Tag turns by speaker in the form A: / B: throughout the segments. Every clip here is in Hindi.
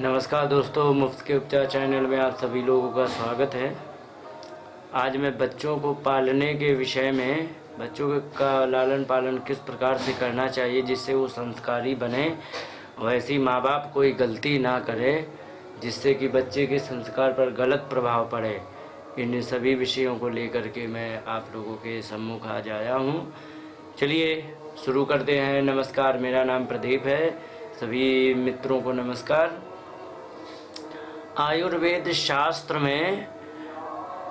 A: नमस्कार दोस्तों, मुफ्त के उपचार चैनल में आप सभी लोगों का स्वागत है। आज मैं बच्चों को पालने के विषय में, बच्चों का लालन पालन किस प्रकार से करना चाहिए जिससे वो संस्कारी बने, वैसी माँ बाप कोई गलती ना करे जिससे कि बच्चे के संस्कार पर गलत प्रभाव पड़े। इन सभी विषयों को लेकर के मैं आप लोगों के सम्मुख आज आया हूँ। चलिए शुरू करते हैं। नमस्कार, मेरा नाम प्रदीप है। सभी मित्रों को नमस्कार। आयुर्वेद शास्त्र में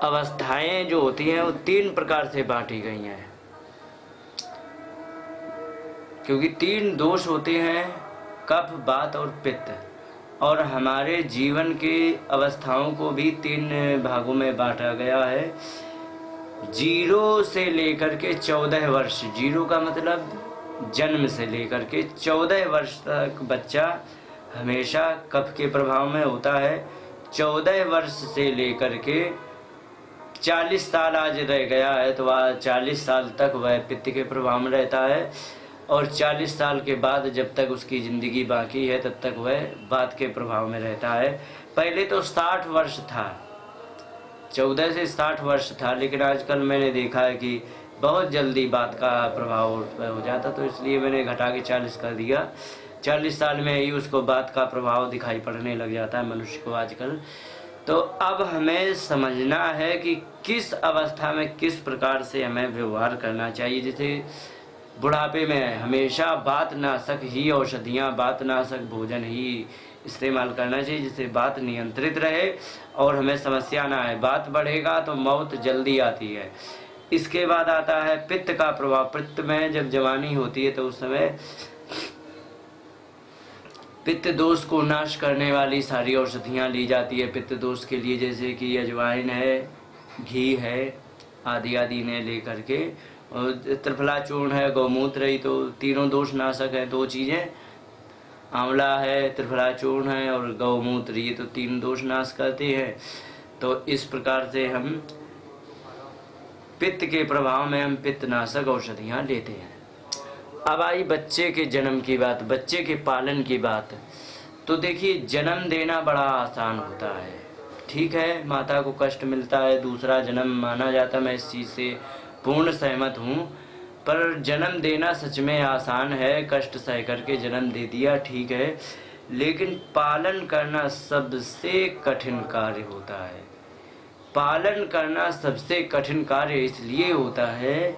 A: अवस्थाएं जो होती हैं वो 3 प्रकार से बांटी गई हैं, क्योंकि 3 दोष होते हैं, कफ, वात और पित्त। और हमारे जीवन के अवस्थाओं को भी 3 भागों में बांटा गया है। 0 से लेकर के 14 वर्ष, 0 का मतलब जन्म से लेकर के 14 वर्ष तक बच्चा हमेशा कफ के प्रभाव में होता है। 14 वर्ष से लेकर के 40 साल आज रह गया है तो वह 40 साल तक वह पित्त के प्रभाव में रहता है। और 40 साल के बाद जब तक उसकी ज़िंदगी बाकी है तब तक वह वात के प्रभाव में रहता है। पहले तो 60 वर्ष था, 14 से 60 वर्ष था, लेकिन आजकल मैंने देखा है कि बहुत जल्दी वात का प्रभाव हो जाता, तो इसलिए मैंने घटा के 40 कर दिया। 40 साल में ही उसको वात का प्रभाव दिखाई पड़ने लग जाता है मनुष्य को आजकल। तो अब हमें समझना है कि किस अवस्था में किस प्रकार से हमें व्यवहार करना चाहिए। जैसे बुढ़ापे में हमेशा वातनाशक ही औषधियाँ, वातनाशक भोजन ही इस्तेमाल करना चाहिए जिससे वात नियंत्रित रहे और हमें समस्या ना आए। वात बढ़ेगा तो मौत जल्दी आती है। इसके बाद आता है पित्त का प्रभाव। पित्त में जब जवानी होती है तो उस समय पित्त दोष को नाश करने वाली सारी औषधियाँ ली जाती है पित्त दोष के लिए, जैसे कि अजवाइन है, घी है, आदि आदि ने लेकर के, और त्रिफला चूर्ण है, गौमूत्र है। तो तीनों दोष नाशक है 2 चीज़ें, आंवला है, त्रिफला चूर्ण है और गौमूत्र, ये तो 3 दोष नाश करते हैं। तो इस प्रकार से हम पित्त के प्रभाव में हम पित्तनाशक औषधियाँ लेते हैं। अब आई बच्चे के जन्म की बात, बच्चे के पालन की बात। तो देखिए, जन्म देना बड़ा आसान होता है, ठीक है, माता को कष्ट मिलता है, दूसरा जन्म माना जाता, मैं इस चीज़ से पूर्ण सहमत हूँ। पर जन्म देना सच में आसान है, कष्ट सह करके जन्म दे दिया, ठीक है, लेकिन पालन करना सबसे कठिन कार्य होता है। पालन करना सबसे कठिन कार्य इसलिए होता है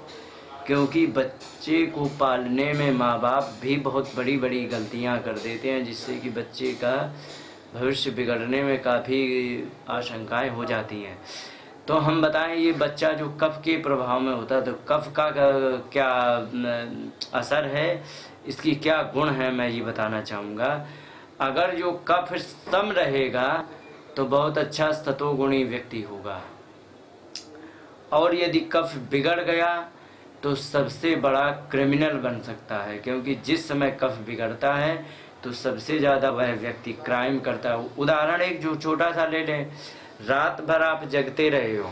A: क्योंकि बच्चे को पालने में माँ बाप भी बहुत बड़ी बड़ी गलतियाँ कर देते हैं, जिससे कि बच्चे का भविष्य बिगड़ने में काफ़ी आशंकाएं हो जाती हैं। तो हम बताएं, ये बच्चा जो कफ के प्रभाव में होता है तो कफ का क्या असर है, इसकी क्या गुण है, मैं ये बताना चाहूँगा। अगर जो कफ सम रहेगा तो बहुत अच्छा सतोगुणी व्यक्ति होगा, और यदि कफ बिगड़ गया तो सबसे बड़ा क्रिमिनल बन सकता है, क्योंकि जिस समय कफ बिगड़ता है तो सबसे ज़्यादा वह व्यक्ति क्राइम करता है। उदाहरण एक जो छोटा सा ले लें, रात भर आप जगते रहे हो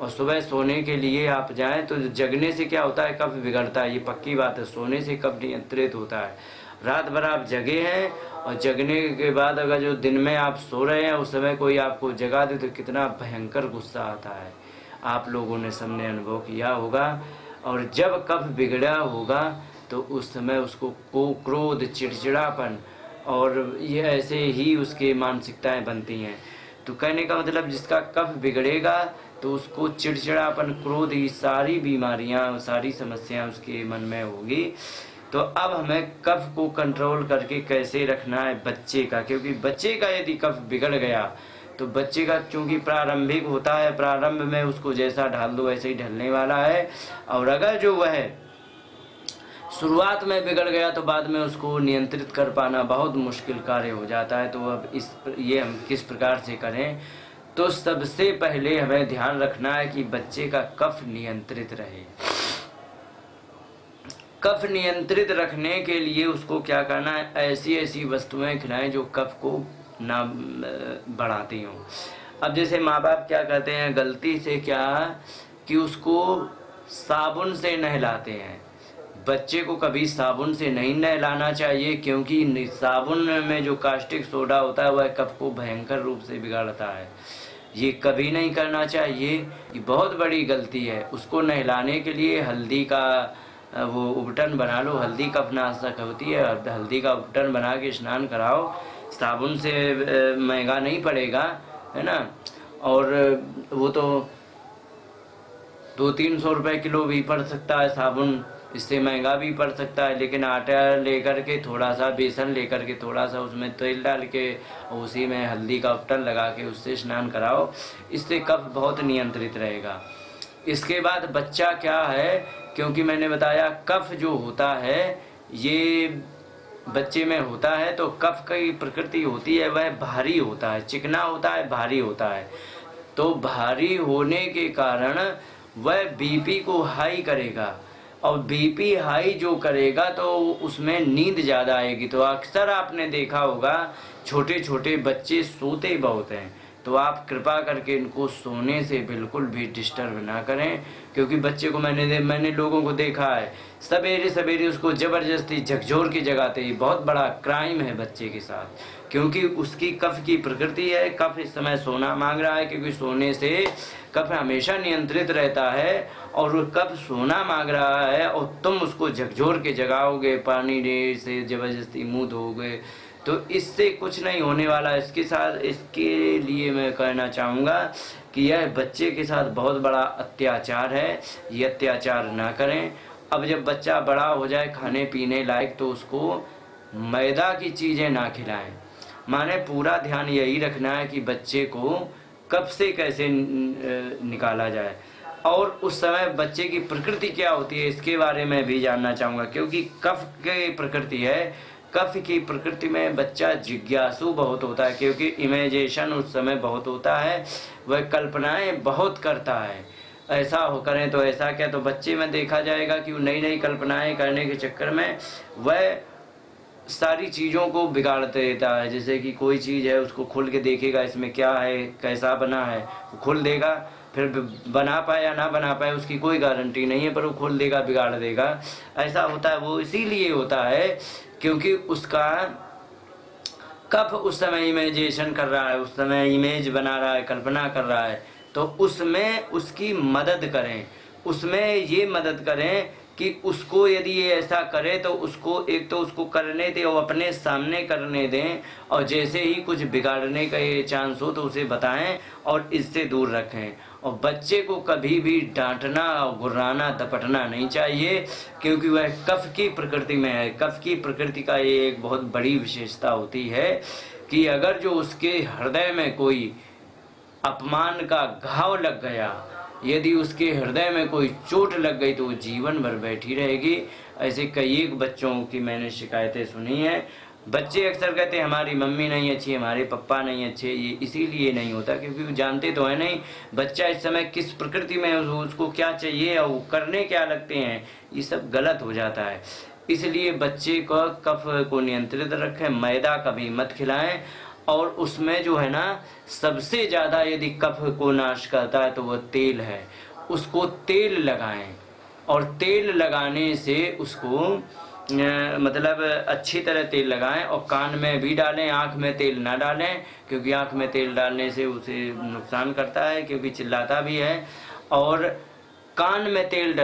A: और सुबह सोने के लिए आप जाएं तो जगने से क्या होता है, कफ बिगड़ता है, ये पक्की बात है। सोने से कफ नियंत्रित होता है। रात भर आप जगे हैं और जगने के बाद अगर जो दिन में आप सो रहे हैं उस समय कोई आपको जगा दे तो कितना भयंकर गुस्सा आता है, आप लोगों ने सबने अनुभव किया होगा। और जब कफ बिगड़ा होगा तो उस समय उसको क्रोध, चिड़चिड़ापन और ये ऐसे ही उसके मानसिकताएं बनती हैं। तो कहने का मतलब जिसका कफ बिगड़ेगा तो उसको चिड़चिड़ापन, क्रोध, ये सारी बीमारियां, सारी समस्याएं उसके मन में होगी। तो अब हमें कफ को कंट्रोल करके कैसे रखना है बच्चे का, क्योंकि बच्चे का यदि कफ बिगड़ गया तो बच्चे का चूँकि प्रारंभिक होता है, प्रारंभ में उसको जैसा ढाल दो वैसे ही ढलने वाला है। और अगर जो वह शुरुआत में बिगड़ गया तो बाद में उसको नियंत्रित कर पाना बहुत मुश्किल कार्य हो जाता है। तो अब ये हम किस प्रकार से करें, तो सबसे पहले हमें ध्यान रखना है कि बच्चे का कफ नियंत्रित रहे। कफ नियंत्रित रखने के लिए उसको क्या करना है, ऐसी ऐसी वस्तुएं खिलाएं जो कफ को ना बढ़ाती हूँ। अब जैसे माँ बाप क्या करते हैं गलती से, क्या कि उसको साबुन से नहलाते हैं, बच्चे को कभी साबुन से नहीं नहलाना चाहिए, क्योंकि साबुन में जो कास्टिक सोडा होता है वह कफ को भयंकर रूप से बिगाड़ता है। ये कभी नहीं करना चाहिए, ये बहुत बड़ी गलती है। उसको नहलाने के लिए हल्दी का वो उपटन बना लो, हल्दी कफनाशक होती है, हल्दी का उपटन बना के स्नान कराओ। साबुन से महंगा नहीं पड़ेगा, है ना। और वो तो 200-300 रुपये किलो भी पड़ सकता है साबुन, इससे महंगा भी पड़ सकता है। लेकिन आटा लेकर के, थोड़ा सा बेसन लेकर के, थोड़ा सा उसमें तेल डाल के, उसी में हल्दी का उपटन लगा के उससे स्नान कराओ। इससे कफ बहुत नियंत्रित रहेगा। इसके बाद बच्चा क्या है, क्योंकि मैंने बताया कफ जो होता है ये बच्चे में होता है, तो कफ की प्रकृति होती है वह भारी होता है, चिकना होता है, भारी होता है। तो भारी होने के कारण वह बीपी को हाई करेगा, और बीपी हाई जो करेगा तो उसमें नींद ज़्यादा आएगी। तो अक्सर आपने देखा होगा छोटे छोटे बच्चे सोते बहुत हैं, तो आप कृपा करके इनको सोने से बिल्कुल भी डिस्टर्ब ना करें। क्योंकि बच्चे को मैंने लोगों को देखा है, सवेरे सवेरे उसको ज़बरदस्ती झकझोर के जगाते ही बहुत बड़ा क्राइम है बच्चे के साथ, क्योंकि उसकी कफ की प्रकृति है। कफ इस समय सोना मांग रहा है, क्योंकि सोने से कफ हमेशा नियंत्रित रहता है, और वो कफ सोना मांग रहा है, और तुम उसको झकझोर के जगाओगे, पानी दे से ज़बरदस्ती मुँह धोगे, तो इससे कुछ नहीं होने वाला। इसके साथ, इसके लिए मैं कहना चाहूँगा कि यह बच्चे के साथ बहुत बड़ा अत्याचार है, ये अत्याचार ना करें। अब जब बच्चा बड़ा हो जाए खाने पीने लायक, तो उसको मैदा की चीज़ें ना खिलाएं। माने पूरा ध्यान यही रखना है कि बच्चे को कफ से कैसे निकाला जाए, और उस समय बच्चे की प्रकृति क्या होती है इसके बारे में भी जानना चाहूँगा। क्योंकि कफ की प्रकृति है, कफ की प्रकृति में बच्चा जिज्ञासु बहुत होता है, क्योंकि इमेजिनेशन उस समय बहुत होता है, वह कल्पनाएं बहुत करता है। ऐसा हो करें तो ऐसा क्या, तो बच्चे में देखा जाएगा कि वो नई नई कल्पनाएं करने के चक्कर में वह सारी चीज़ों को बिगाड़ देता है। जैसे कि कोई चीज़ है, उसको खोल के देखेगा इसमें क्या है, कैसा बना है, वो खोल देगा, फिर बना पाए या ना बना पाए उसकी कोई गारंटी नहीं है, पर वो खोल देगा, बिगाड़ देगा। ऐसा होता है, वो इसीलिए होता है क्योंकि उसका कफ उस समय इमेजिनेशन कर रहा है, उस समय इमेज बना रहा है, कल्पना कर रहा है। तो उसमें उसकी मदद करें, उसमें ये मदद करें कि उसको यदि ये ऐसा करे तो उसको एक तो उसको करने दें और अपने सामने करने दें, और जैसे ही कुछ बिगाड़ने का ये चांस हो तो उसे बताएं और इससे दूर रखें। और बच्चे को कभी भी डांटना और गुर्राना दपटना नहीं चाहिए, क्योंकि वह कफ की प्रकृति में है। कफ की प्रकृति का ये एक बहुत बड़ी विशेषता होती है कि अगर जो उसके हृदय में कोई अपमान का घाव लग गया, यदि उसके हृदय में कोई चोट लग गई तो वो जीवन भर बैठी रहेगी। ऐसे कई एक बच्चों की मैंने शिकायतें सुनी हैं। बच्चे अक्सर कहते हैं हमारी मम्मी नहीं अच्छी, हमारे पापा नहीं अच्छे। ये इसीलिए नहीं होता क्योंकि वो जानते तो है नहीं बच्चा इस समय किस प्रकृति में, उसको क्या चाहिए और वो करने क्या लगते हैं, ये सब गलत हो जाता है। इसलिए बच्चे को कफ को नियंत्रित रखें, मैदा कभी मत खिलाएं, और उसमें जो है ना सबसे ज़्यादा यदि कफ को नाश करता है तो वह तेल है। उसको तेल लगाएं, और तेल लगाने से उसको मतलब अच्छी तरह तेल लगाएं, और कान में भी डालें, आँख में तेल ना डालें, क्योंकि आँख में तेल डालने से उसे नुकसान करता है, क्योंकि चिल्लाता भी है। और कान में तेल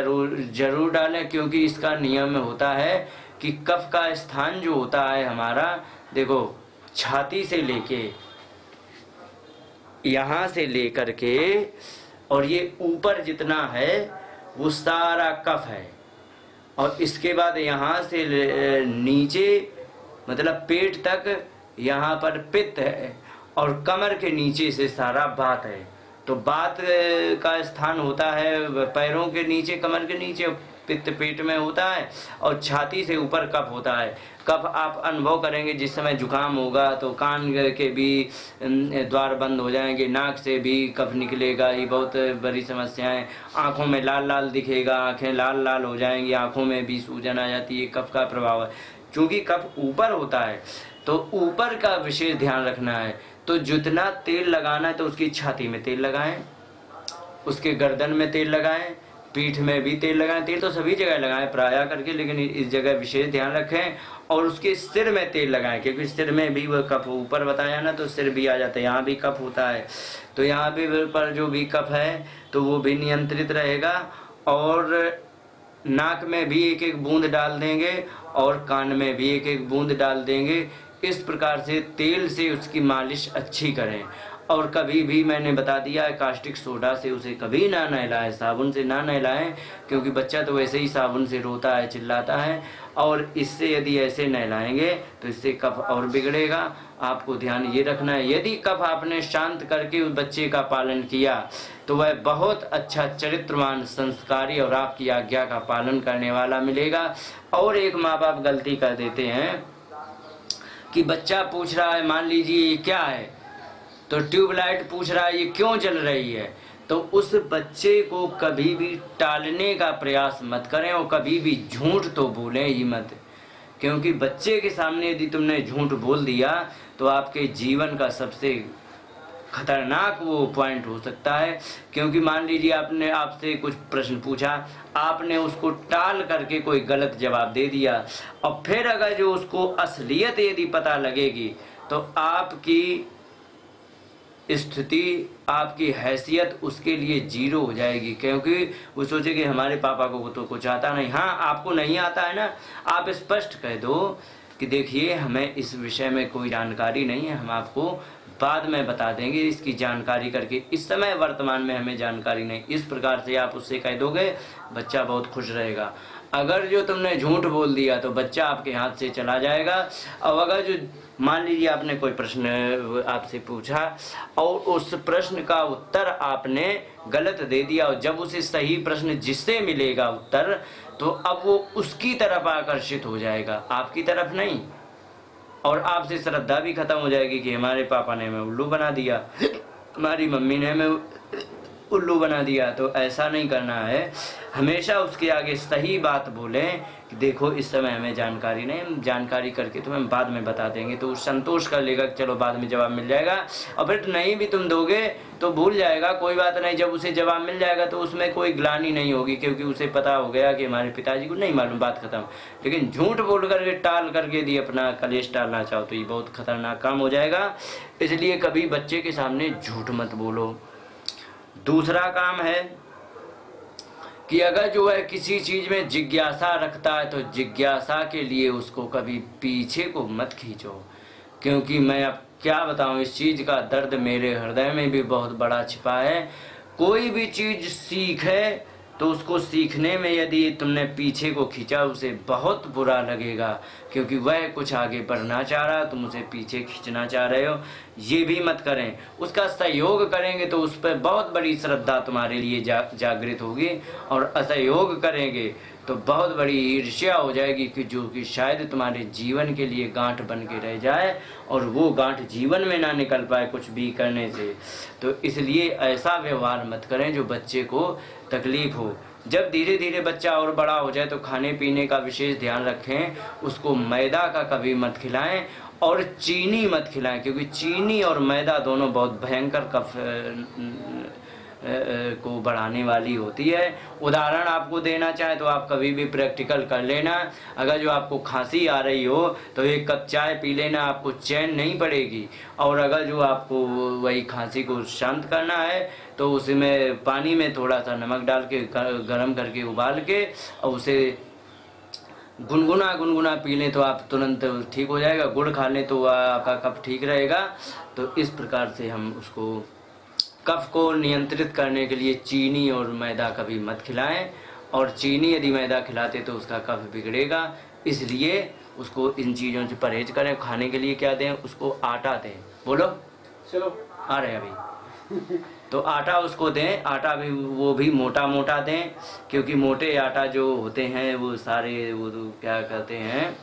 A: जरूर डालें, क्योंकि इसका नियम होता है कि कफ का स्थान जो होता है हमारा, देखो छाती से लेके यहाँ से लेकर के और ये ऊपर जितना है वो सारा कफ है, और इसके बाद यहाँ से नीचे मतलब पेट तक यहाँ पर पित्त है, और कमर के नीचे से सारा वात है। तो वात का स्थान होता है पैरों के नीचे, कमर के नीचे, पित्त पेट में होता है, और छाती से ऊपर कफ होता है। कफ आप अनुभव करेंगे जिस समय जुकाम होगा तो कान के भी द्वार बंद हो जाएंगे, नाक से भी कफ निकलेगा, ये बहुत बड़ी समस्या है। आँखों में लाल लाल दिखेगा, आँखें लाल लाल हो जाएंगी, आँखों में भी सूजन आ जाती है, कफ का प्रभाव है। क्योंकि कफ ऊपर होता है तो ऊपर का विशेष ध्यान रखना है। तो जितना तेल लगाना है तो उसकी छाती में तेल लगाएं, उसके गर्दन में तेल लगाएं, पीठ में भी तेल लगाएं, तेल तो सभी जगह लगाएं प्राय करके, लेकिन इस जगह विशेष ध्यान रखें। और उसके सिर में तेल लगाएं, क्योंकि सिर में भी वह कफ, ऊपर बताया ना, तो सिर भी आ जाता है, यहाँ भी कफ होता है, तो यहाँ भी पर जो भी कफ है तो वो भी नियंत्रित रहेगा। और नाक में भी एक एक बूंद डाल देंगे और कान में भी एक एक बूंद डाल देंगे। इस प्रकार से तेल से उसकी मालिश अच्छी करें। और कभी भी मैंने बता दिया है, कास्टिक सोडा से उसे कभी ना नहलाएं, साबुन से ना नहलाएं, क्योंकि बच्चा तो वैसे ही साबुन से रोता है, चिल्लाता है। और इससे यदि ऐसे नहलाएंगे तो इससे कफ और बिगड़ेगा। आपको ध्यान ये रखना है, यदि कफ आपने शांत करके उस बच्चे का पालन किया तो वह बहुत अच्छा चरित्रवान, संस्कारी और आपकी आज्ञा का पालन करने वाला मिलेगा। और एक माँ बाप गलती कर देते हैं कि बच्चा पूछ रहा है, मान लीजिए ये क्या है, तो ट्यूबलाइट पूछ रहा है ये क्यों जल रही है, तो उस बच्चे को कभी भी टालने का प्रयास मत करें और कभी भी झूठ तो बोलें ही मत, क्योंकि बच्चे के सामने यदि तुमने झूठ बोल दिया तो आपके जीवन का सबसे खतरनाक वो पॉइंट हो सकता है। क्योंकि मान लीजिए आपने आपसे कुछ प्रश्न पूछा, आपने उसको टाल करके कोई गलत जवाब दे दिया, और फिर अगर जो उसको असलियत यदि पता लगेगी तो आपकी स्थिति, आपकी हैसियत उसके लिए जीरो हो जाएगी। क्योंकि वो सोचे कि हमारे पापा को तो कुछ आता नहीं। हाँ, आपको नहीं आता है ना, आप स्पष्ट कह दो कि देखिए हमें इस विषय में कोई जानकारी नहीं है, हम आपको बाद में बता देंगे इसकी जानकारी करके, इस समय वर्तमान में हमें जानकारी नहीं। इस प्रकार से आप उससे कह दोगे, बच्चा बहुत खुश रहेगा। अगर जो तुमने झूठ बोल दिया तो बच्चा आपके हाथ से चला जाएगा। और अगर जो मान लीजिए आपने कोई प्रश्न आपसे पूछा और उस प्रश्न का उत्तर आपने गलत दे दिया, और जब उसे सही प्रश्न जिससे मिलेगा उत्तर, तो अब वो उसकी तरफ आकर्षित हो जाएगा, आपकी तरफ नहीं। और आपसे श्रद्धा भी खत्म हो जाएगी कि हमारे पापा ने हमें उल्लू बना दिया, हमारी मम्मी ने हमें उल्लू बना दिया। तो ऐसा नहीं करना है, हमेशा उसके आगे सही बात बोलें कि देखो इस समय हमें जानकारी नहीं, हम जानकारी करके तुम्हें बाद में बता देंगे। तो उस संतोष कर लेगा, चलो बाद में जवाब मिल जाएगा। और फिर नहीं भी तुम दोगे तो भूल जाएगा, कोई बात नहीं, जब उसे जवाब मिल जाएगा तो उसमें कोई ग्लानि नहीं होगी, क्योंकि उसे पता हो गया कि हमारे पिताजी को नहीं मालूम, बात खत्म। लेकिन झूठ बोल करके, टाल करके यदि अपना कलेश टालना चाहो तो ये बहुत खतरनाक काम हो जाएगा। इसलिए कभी बच्चे के सामने झूठ मत बोलो। दूसरा काम है कि अगर जो है किसी चीज में जिज्ञासा रखता है तो जिज्ञासा के लिए उसको कभी पीछे को मत खींचो। क्योंकि मैं अब क्या बताऊं, इस चीज का दर्द मेरे हृदय में भी बहुत बड़ा छिपा है। कोई भी चीज सीखे तो उसको सीखने में यदि तुमने पीछे को खींचा, उसे बहुत बुरा लगेगा, क्योंकि वह कुछ आगे बढ़ना चाह रहा है, तुम उसे पीछे खींचना चाह रहे हो। ये भी मत करें। उसका सहयोग करेंगे तो उस पर बहुत बड़ी श्रद्धा तुम्हारे लिए जागृत होगी, और असहयोग करेंगे तो बहुत बड़ी ईर्ष्या हो जाएगी कि जो कि शायद तुम्हारे जीवन के लिए गांठ बन के रह जाए, और वो गांठ जीवन में ना निकल पाए कुछ भी करने से। तो इसलिए ऐसा व्यवहार मत करें जो बच्चे को तकलीफ हो। जब धीरे धीरे बच्चा और बड़ा हो जाए तो खाने पीने का विशेष ध्यान रखें। उसको मैदा का कभी मत खिलाएं और चीनी मत खिलाएं, क्योंकि चीनी और मैदा दोनों बहुत भयंकर कफ को बढ़ाने वाली होती है। उदाहरण आपको देना चाहे तो आप कभी भी प्रैक्टिकल कर लेना। अगर जो आपको खांसी आ रही हो तो एक कप चाय पी लेना, आपको चैन नहीं पड़ेगी। और अगर जो आपको वही खांसी को शांत करना है तो उसमें पानी में थोड़ा सा नमक डाल के गर्म करके उबाल के और उसे गुनगुना पी लें तो आप तुरंत ठीक हो जाएगा। गुड़ खा लें तो आपका कफ ठीक रहेगा। तो इस प्रकार से हम उसको कफ को नियंत्रित करने के लिए चीनी और मैदा कभी मत खिलाएं, और चीनी यदि मैदा खिलाते तो उसका कफ बिगड़ेगा। इसलिए उसको इन चीज़ों से परहेज करें। खाने के लिए क्या दें, उसको आटा दें। बोलो,
B: चलो
A: आ रहे अभी तो आटा उसको दें। आटा भी वो भी मोटा मोटा दें, क्योंकि मोटे आटा जो होते हैं वो सारे वो तो क्या कहते हैं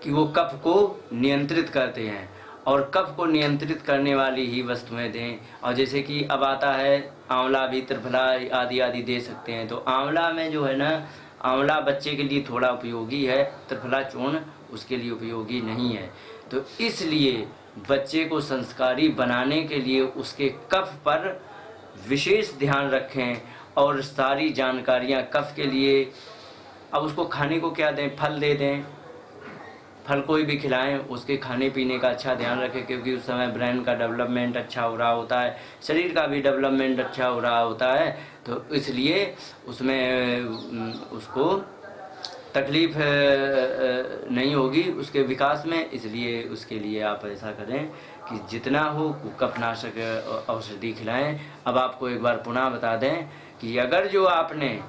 A: कि वो कफ को नियंत्रित करते हैं, और कफ को नियंत्रित करने वाली ही वस्तुएं दें। और जैसे कि अब आता है आंवला भी, त्रिफला आदि आदि दे सकते हैं। तो आंवला में जो है ना, आंवला बच्चे के लिए थोड़ा उपयोगी है, त्रिफला चूर्ण उसके लिए उपयोगी नहीं है। तो इसलिए बच्चे को संस्कारी बनाने के लिए उसके कफ पर विशेष ध्यान रखें और सारी जानकारियाँ कफ के लिए। अब उसको खाने को क्या दें? फल दे दें, फल कोई भी खिलाएं, उसके खाने पीने का अच्छा ध्यान रखें, क्योंकि उस समय ब्रेन का डेवलपमेंट अच्छा हो रहा होता है, शरीर का भी डेवलपमेंट अच्छा हो रहा होता है, तो इसलिए उसमें उसको तकलीफ नहीं होगी उसके विकास में। इसलिए उसके लिए आप ऐसा करें कि जितना हो कफनाशक औषधि खिलाएं। अब आपको एक बार पुनः बता दें कि अगर जो आपने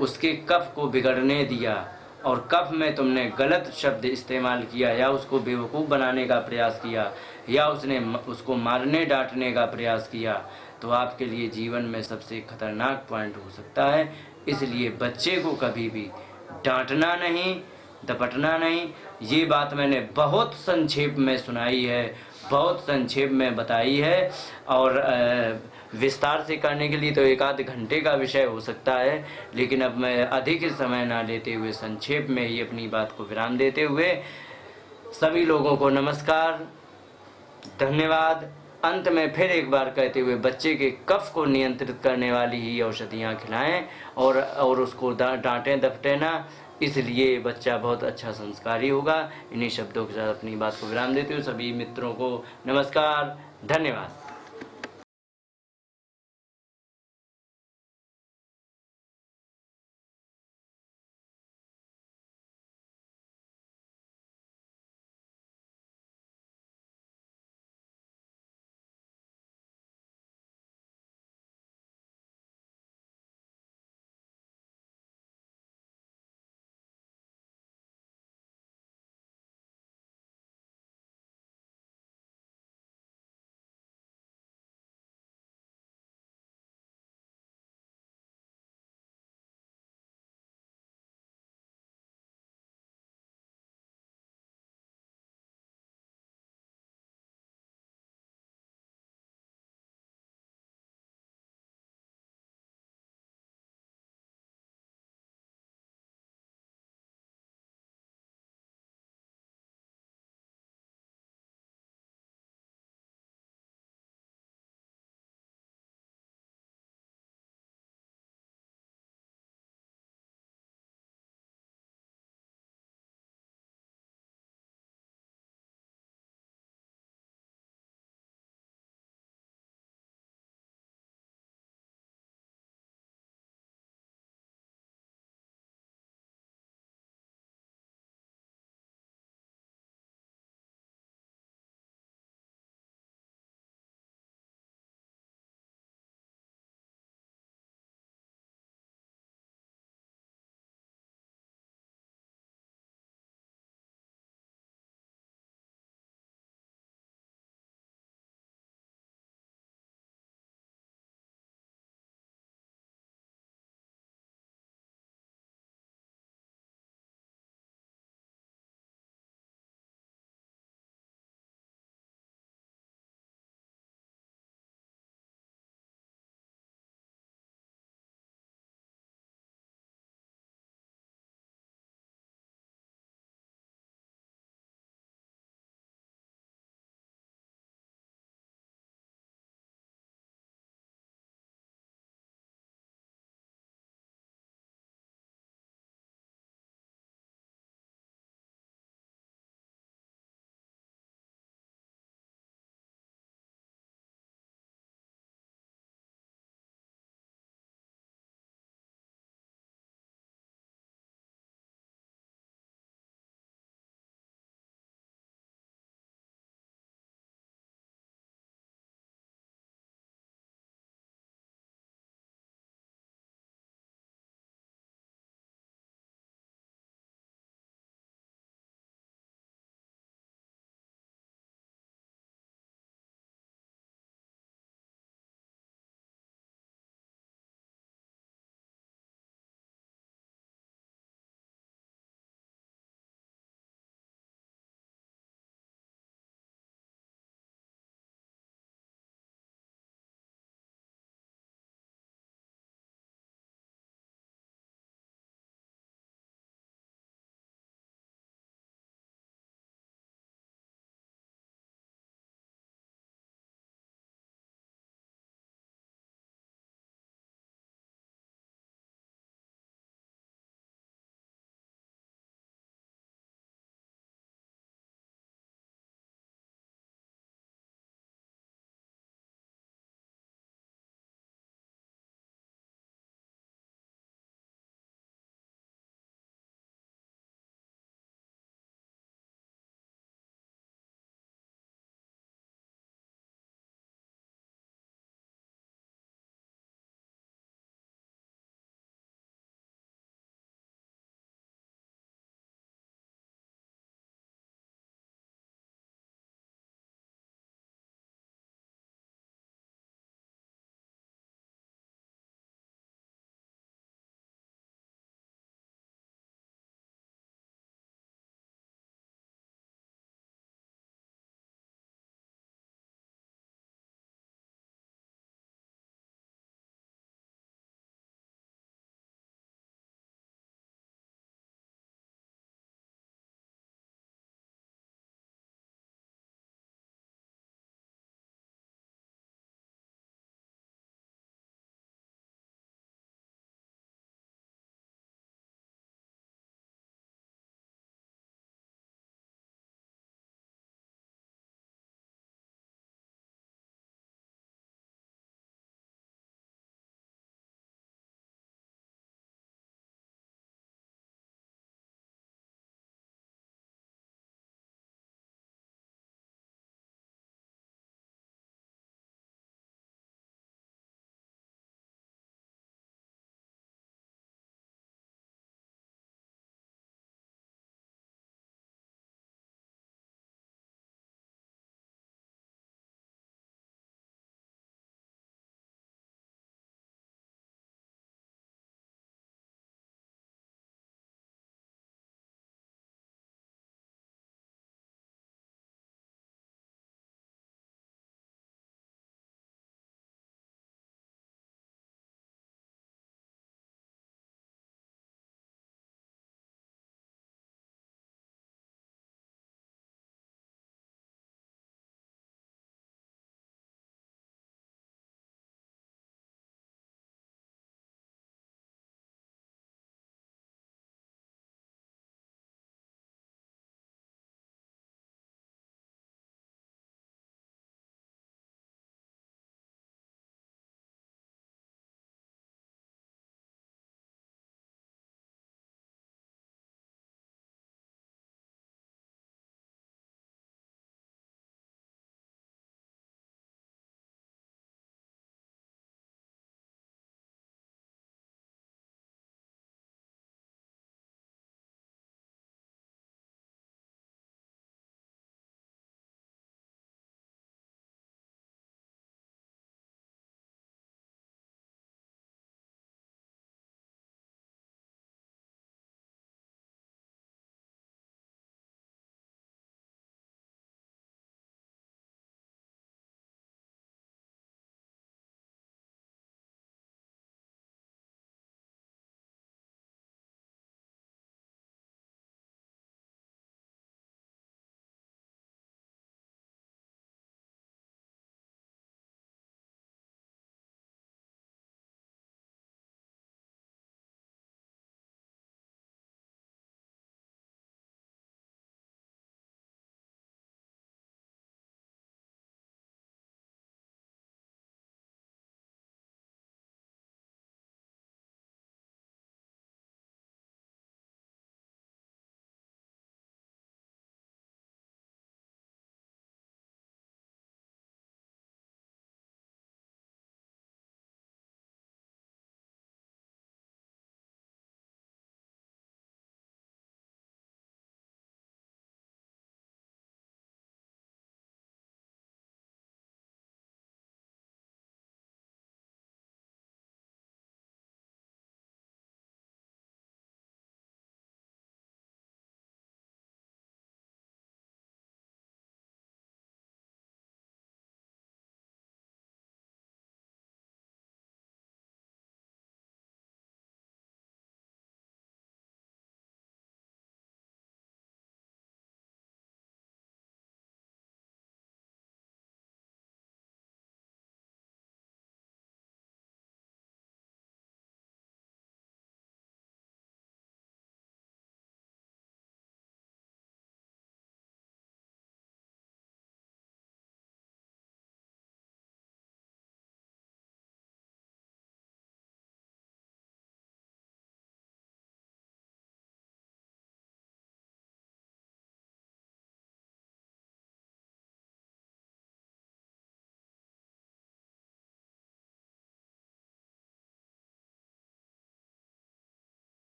A: उसके कफ को बिगड़ने दिया और कफ में तुमने गलत शब्द इस्तेमाल किया या उसको बेवकूफ़ बनाने का प्रयास किया या उसको मारने डांटने का प्रयास किया, तो आपके लिए जीवन में सबसे खतरनाक पॉइंट हो सकता है। इसलिए बच्चे को कभी भी डांटना नहीं, दपटना नहीं। ये बात मैंने बहुत संक्षेप में सुनाई है, बहुत संक्षेप में बताई है, और विस्तार से करने के लिए तो एक आध घंटे का विषय हो सकता है, लेकिन अब मैं अधिक समय ना लेते हुए संक्षेप में ही अपनी बात को विराम देते हुए सभी लोगों को नमस्कार, धन्यवाद। अंत में फिर एक बार कहते हुए बच्चे के कफ को नियंत्रित करने वाली ही औषधियाँ खिलाएं और उसको डांटें दपटें ना, इसलिए बच्चा बहुत अच्छा संस्कारी होगा। इन्हीं शब्दों के साथ अपनी बात को विराम देते हुए सभी मित्रों को नमस्कार, धन्यवाद।